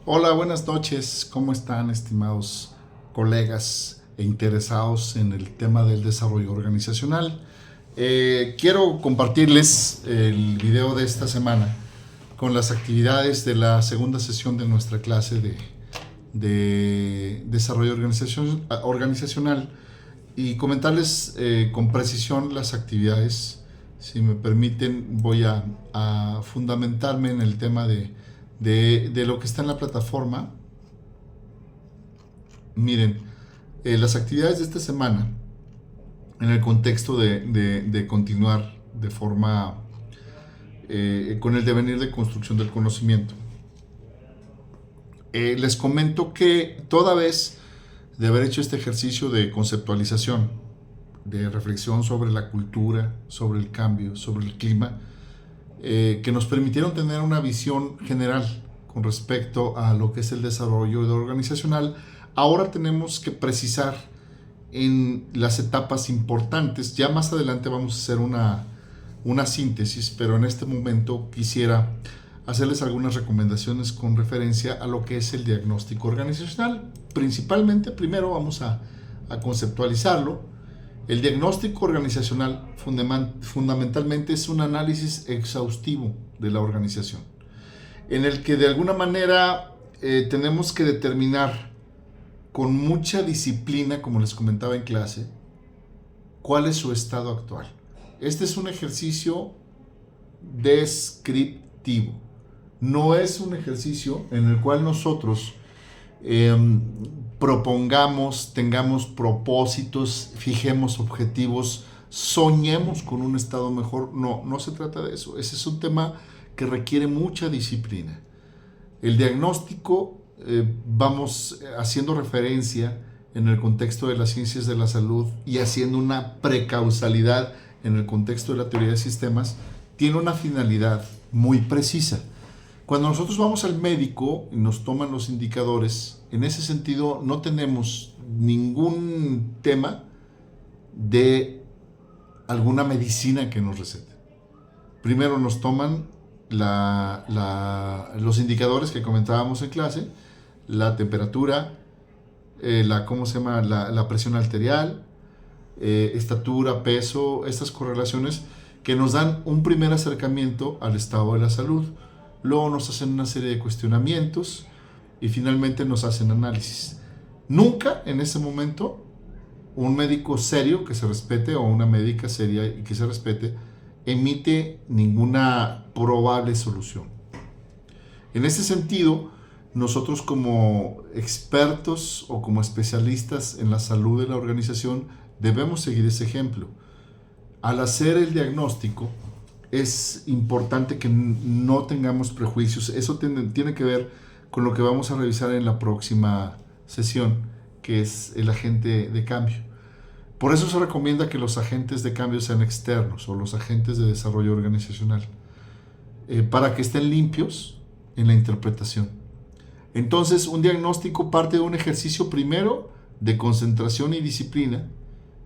Hola, buenas noches. ¿Cómo están, estimados colegas e interesados en el tema del desarrollo organizacional? Quiero compartirles el video de esta semana con las actividades de la segunda sesión de nuestra clase de desarrollo organizacional y comentarles con precisión las actividades. Si me permiten, voy a fundamentarme en el tema de lo que está en la plataforma. Miren, las actividades de esta semana, en el contexto de continuar de forma con el devenir de construcción del conocimiento. Les comento que toda vez de haber hecho este ejercicio de conceptualización, de reflexión sobre la cultura, sobre el cambio, sobre el clima, que nos permitieron tener una visión general con respecto a lo que es el desarrollo organizacional, ahora tenemos que precisar en las etapas importantes. Ya más adelante vamos a hacer una síntesis, pero en este momento quisiera hacerles algunas recomendaciones con referencia a lo que es el diagnóstico organizacional. Principalmente, primero vamos a conceptualizarlo. El diagnóstico organizacional fundamentalmente es un análisis exhaustivo de la organización, en el que de alguna manera tenemos que determinar con mucha disciplina, como les comentaba en clase, cuál es su estado actual. Este es un ejercicio descriptivo, no es un ejercicio en el cual nosotros propongamos, tengamos propósitos, fijemos objetivos, soñemos con un estado mejor. No, no se trata de eso. Ese es un tema que requiere mucha disciplina. El diagnóstico, vamos haciendo referencia en el contexto de las ciencias de la salud y haciendo una precausalidad en el contexto de la teoría de sistemas, tiene una finalidad muy precisa. Cuando nosotros vamos al médico y nos toman los indicadores, en ese sentido no tenemos ningún tema de alguna medicina que nos recete. Primero nos toman los indicadores que comentábamos en clase, la temperatura, la presión arterial, estatura, peso, estas correlaciones que nos dan un primer acercamiento al estado de la salud. Luego nos hacen una serie de cuestionamientos y finalmente nos hacen análisis. Nunca en ese momento un médico serio que se respete o una médica seria y que se respete emite ninguna probable solución. En ese sentido, nosotros como expertos o como especialistas en la salud de la organización debemos seguir ese ejemplo. Al hacer el diagnóstico, es importante que no tengamos prejuicios. Eso tiene que ver con lo que vamos a revisar en la próxima sesión, que es el agente de cambio. Por eso se recomienda que los agentes de cambio sean externos o los agentes de desarrollo organizacional, para que estén limpios en la interpretación. Entonces, un diagnóstico parte de un ejercicio primero de concentración y disciplina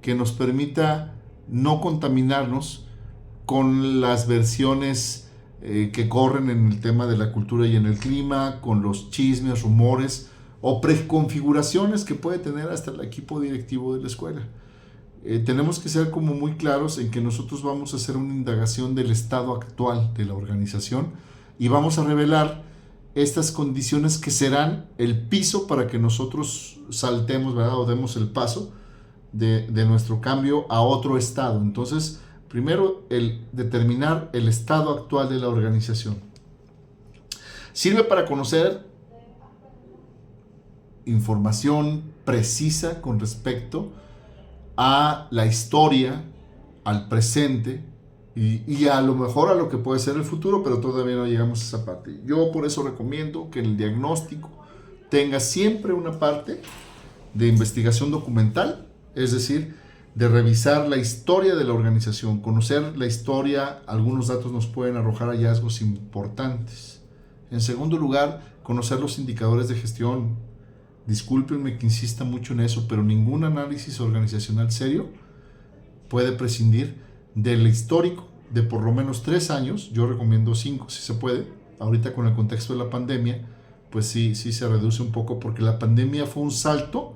que nos permita no contaminarnos con las versiones que corren en el tema de la cultura y en el clima, con los chismes, rumores o preconfiguraciones que puede tener hasta el equipo directivo de la escuela. Tenemos que ser como muy claros en que nosotros vamos a hacer una indagación del estado actual de la organización y vamos a revelar estas condiciones que serán el piso para que nosotros saltemos, ¿verdad? O demos el paso de nuestro cambio a otro estado. Entonces, primero, el determinar el estado actual de la organización. Sirve para conocer información precisa con respecto a la historia, al presente y a lo mejor a lo que puede ser el futuro, pero todavía no llegamos a esa parte. Yo por eso recomiendo que el diagnóstico tenga siempre una parte de investigación documental, es decir, de revisar la historia de la organización, conocer la historia. Algunos datos nos pueden arrojar hallazgos importantes. En segundo lugar, conocer los indicadores de gestión. Discúlpenme que insista mucho en eso, pero ningún análisis organizacional serio puede prescindir del histórico de por lo menos 3 años. Yo recomiendo 5 si se puede, ahorita con el contexto de la pandemia, pues sí se reduce un poco, porque la pandemia fue un salto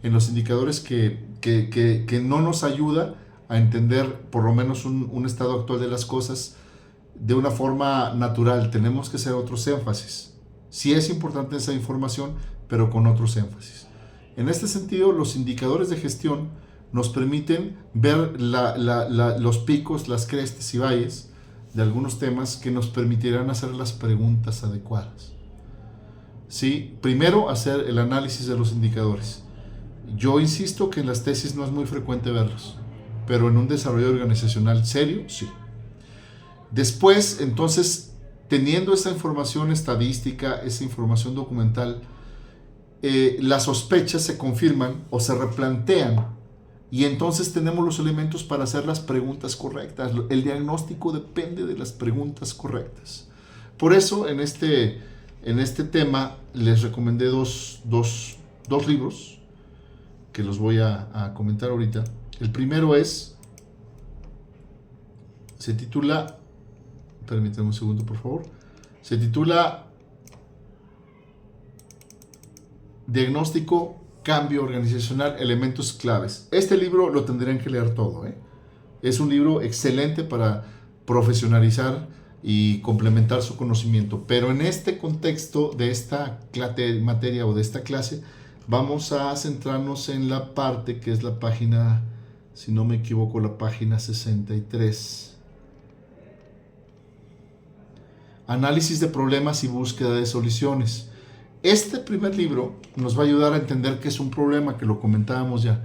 en los indicadores que no nos ayuda a entender por lo menos un estado actual de las cosas de una forma natural. Tenemos que hacer otros énfasis. Sí es importante esa información, pero con otros énfasis. En este sentido, los indicadores de gestión nos permiten ver los picos, las crestas y valles de algunos temas que nos permitirán hacer las preguntas adecuadas. ¿Sí? Primero, hacer el análisis de los indicadores. Yo insisto que en las tesis no es muy frecuente verlos, pero en un desarrollo organizacional serio, sí. Después, entonces, teniendo esa información estadística, esa información documental, las sospechas se confirman o se replantean, y entonces tenemos los elementos para hacer las preguntas correctas. El diagnóstico depende de las preguntas correctas. Por eso, en este tema, les recomendé dos libros que los voy a comentar ahorita. El primero se titula, permítanme un segundo por favor, se titula Diagnóstico, Cambio Organizacional, Elementos Claves. Este libro lo tendrían que leer todo, ¿eh? Es un libro excelente para profesionalizar y complementar su conocimiento, pero en este contexto de esta materia o de esta clase, vamos a centrarnos en la parte que es la página, si no me equivoco, la página 63. Análisis de problemas y búsqueda de soluciones. Este primer libro nos va a ayudar a entender qué es un problema, que lo comentábamos ya.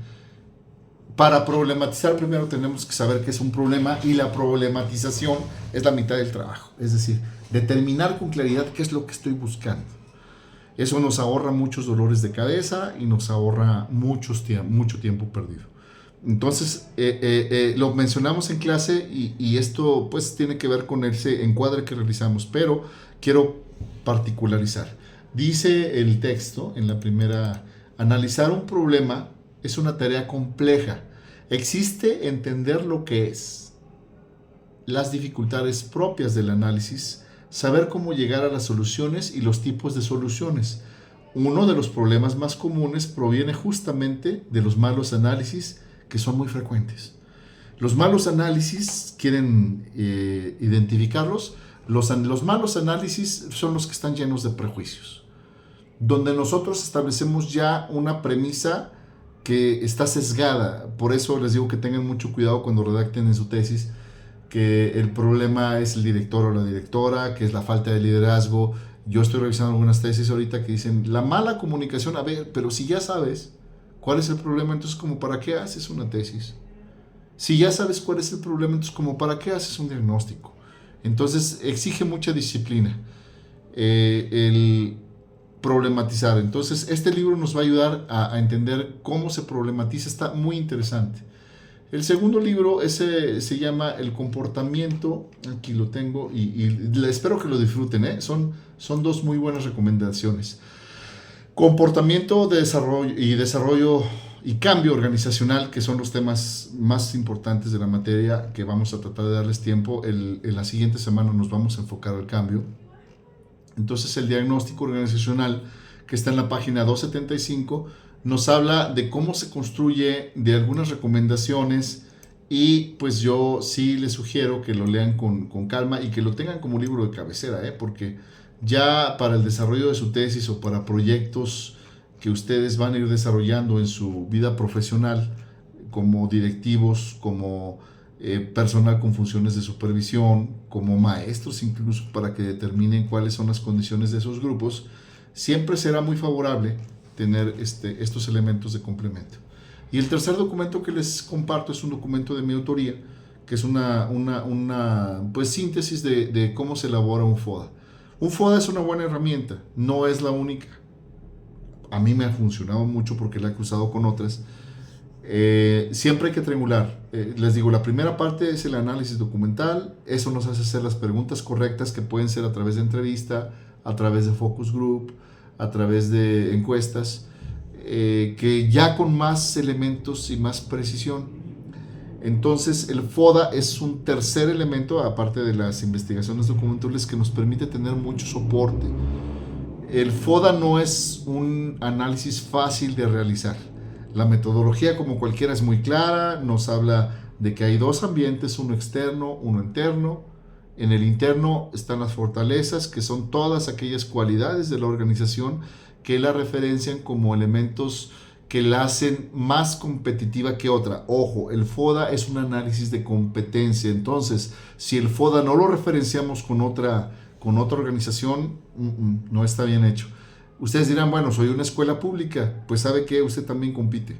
Para problematizar, primero tenemos que saber qué es un problema, y la problematización es la mitad del trabajo. Es decir, determinar con claridad qué es lo que estoy buscando. Eso nos ahorra muchos dolores de cabeza y nos ahorra mucho tiempo perdido. Entonces, lo mencionamos en clase y esto pues tiene que ver con ese encuadre que realizamos, pero quiero particularizar. Dice el texto en la primera: analizar un problema es una tarea compleja. Existe entender lo que es, las dificultades propias del análisis, saber cómo llegar a las soluciones y los tipos de soluciones. Uno de los problemas más comunes proviene justamente de los malos análisis, que son muy frecuentes. Los malos análisis, quieren identificarlos, los malos análisis son los que están llenos de prejuicios, donde nosotros establecemos ya una premisa que está sesgada. Por eso les digo que tengan mucho cuidado cuando redacten en su tesis, que el problema es el director o la directora, que es la falta de liderazgo. Yo estoy revisando algunas tesis ahorita que dicen la mala comunicación. A ver, pero si ya sabes cuál es el problema, entonces ¿como para qué haces una tesis? Si ya sabes cuál es el problema, entonces ¿como para qué haces un diagnóstico? Entonces exige mucha disciplina el problematizar. Entonces este libro nos va a ayudar a entender cómo se problematiza. Está muy interesante. El segundo libro se llama El comportamiento. Aquí lo tengo y espero que lo disfruten, ¿eh? Son dos muy buenas recomendaciones. Comportamiento de desarrollo y cambio organizacional, que son los temas más importantes de la materia, que vamos a tratar de darles tiempo. En la siguiente semana nos vamos a enfocar al cambio. Entonces el diagnóstico organizacional, que está en la página 275, nos habla de cómo se construye, de algunas recomendaciones, y pues yo sí les sugiero que lo lean con calma y que lo tengan como libro de cabecera, porque ya para el desarrollo de su tesis o para proyectos que ustedes van a ir desarrollando en su vida profesional, como directivos, como personal con funciones de supervisión, como maestros incluso, para que determinen cuáles son las condiciones de esos grupos, siempre será muy favorable tener estos elementos de complemento. Y el tercer documento que les comparto es un documento de mi autoría, que es una pues, síntesis de cómo se elabora un FODA. Un FODA es una buena herramienta, no es la única. A mí me ha funcionado mucho porque la he cruzado con otras. Siempre hay que triangular. Les digo, la primera parte es el análisis documental. Eso nos hace hacer las preguntas correctas, que pueden ser a través de entrevista, a través de focus group, a través de encuestas, que ya con más elementos y más precisión. Entonces el FODA es un tercer elemento, aparte de las investigaciones documentales, que nos permite tener mucho soporte. El FODA no es un análisis fácil de realizar. La metodología, como cualquiera, es muy clara. Nos habla de que hay dos ambientes, uno externo, uno interno. En el interno están las fortalezas, que son todas aquellas cualidades de la organización que la referencian como elementos que la hacen más competitiva que otra. Ojo, el FODA es un análisis de competencia. Entonces, si el FODA no lo referenciamos con otra organización, no está bien hecho. Ustedes dirán, bueno, soy una escuela pública. Pues sabe que usted también compite.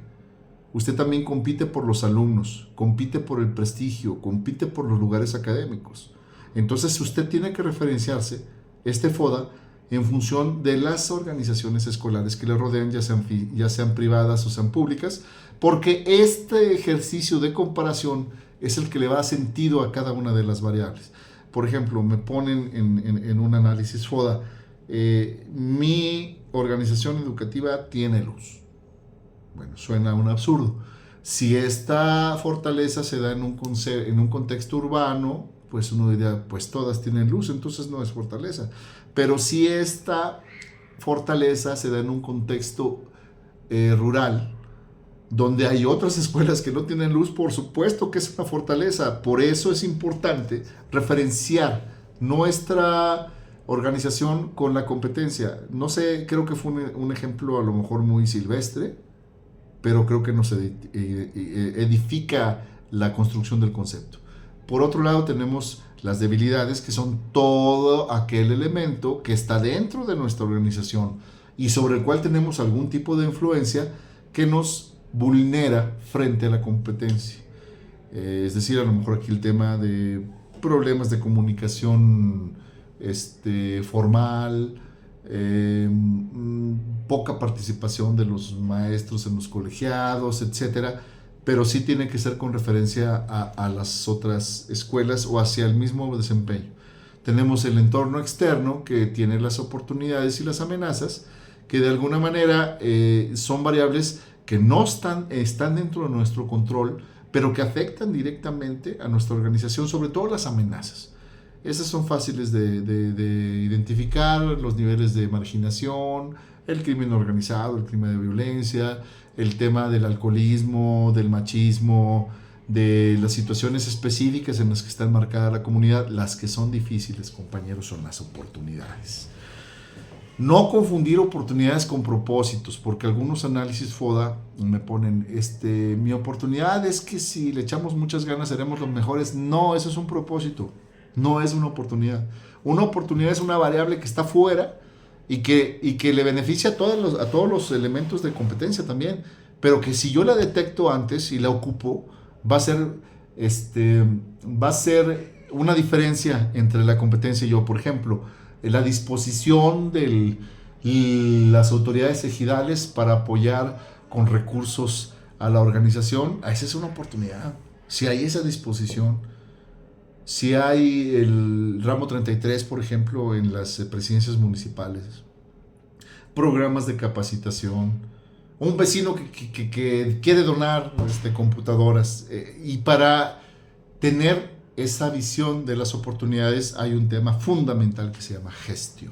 Usted también compite por los alumnos, compite por el prestigio, compite por los lugares académicos. Entonces usted tiene que referenciarse este FODA en función de las organizaciones escolares que le rodean, ya sean privadas o sean públicas, porque este ejercicio de comparación es el que le da sentido a cada una de las variables. Por ejemplo, me ponen en un análisis FODA, mi organización educativa tiene luz. Bueno, suena un absurdo. Si esta fortaleza se da en un contexto urbano, pues uno diría, pues todas tienen luz, entonces no es fortaleza. Pero si esta fortaleza se da en un contexto rural, donde hay otras escuelas que no tienen luz, por supuesto que es una fortaleza. Por eso es importante referenciar nuestra organización con la competencia. No sé, creo que fue un ejemplo a lo mejor muy silvestre, pero creo que nos edifica la construcción del concepto. Por otro lado, tenemos las debilidades, que son todo aquel elemento que está dentro de nuestra organización y sobre el cual tenemos algún tipo de influencia que nos vulnera frente a la competencia. Es decir, a lo mejor aquí el tema de problemas de comunicación formal, poca participación de los maestros en los colegiados, etcétera, pero sí tiene que ser con referencia a las otras escuelas o hacia el mismo desempeño. Tenemos el entorno externo, que tiene las oportunidades y las amenazas, que de alguna manera son variables que no están dentro de nuestro control, pero que afectan directamente a nuestra organización, sobre todo las amenazas. Esas son fáciles de identificar: los niveles de marginación, el crimen organizado, el crimen de violencia, el tema del alcoholismo, del machismo, de las situaciones específicas en las que está enmarcada la comunidad. Las que son difíciles, compañeros, son las oportunidades. No confundir oportunidades con propósitos, porque algunos análisis FODA me ponen, mi oportunidad es que si le echamos muchas ganas seremos los mejores. No, eso es un propósito, no es una oportunidad. Una oportunidad es una variable que está fuera y que le beneficia a todos los elementos de competencia también, pero que si yo la detecto antes y la ocupo, va a ser una diferencia entre la competencia y yo. Por ejemplo, la disposición de las autoridades ejidales para apoyar con recursos a la organización, esa es una oportunidad. Si hay esa disposición, si hay el ramo 33, por ejemplo, en las presidencias municipales, programas de capacitación, un vecino que quiere donar computadoras, y para tener esa visión de las oportunidades hay un tema fundamental que se llama gestión.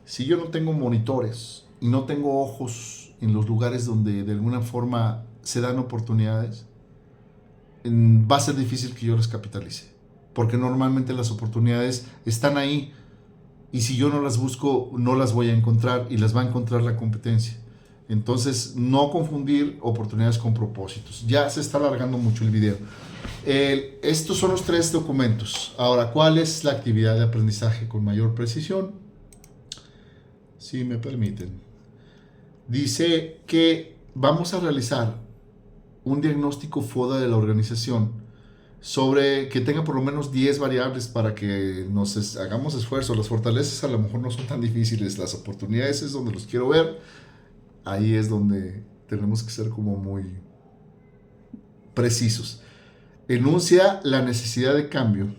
Si yo no tengo monitores y no tengo ojos en los lugares donde de alguna forma se dan oportunidades, va a ser difícil que yo las capitalice, porque normalmente las oportunidades están ahí y si yo no las busco no las voy a encontrar, y las va a encontrar la competencia. Entonces, no confundir oportunidades con propósitos. Ya se está alargando mucho el video. Estos son los 3 documentos. Ahora, ¿cuál es la actividad de aprendizaje con mayor precisión? Si me permiten. Dice que vamos a realizar un diagnóstico FODA de la organización que tenga por lo menos 10 variables para que nos hagamos esfuerzo. Las fortalezas a lo mejor no son tan difíciles, las oportunidades es donde los quiero ver. Ahí es donde tenemos que ser como muy precisos. Enuncia la necesidad de cambio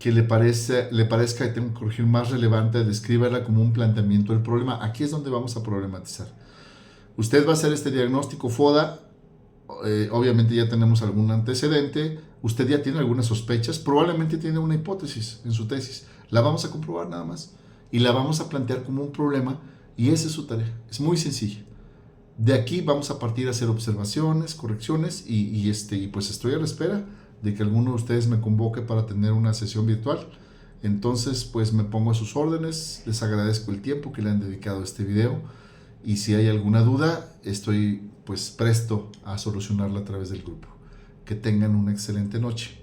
que le parezca que tengo que corregir más relevante, descríbela como un planteamiento del problema. Aquí es donde vamos a problematizar. Usted va a hacer este diagnóstico FODA, obviamente ya tenemos algún antecedente, usted ya tiene algunas sospechas, probablemente tiene una hipótesis en su tesis, la vamos a comprobar nada más. y la vamos a plantear como un problema, y esa es su tarea. Es muy sencilla. De aquí vamos a partir a hacer observaciones, correcciones, y pues estoy a la espera de que alguno de ustedes me convoque para tener una sesión virtual. Entonces pues me pongo a sus órdenes, les agradezco el tiempo que le han dedicado a este video, y si hay alguna duda estoy pues presto a solucionarla a través del grupo. Que tengan una excelente noche.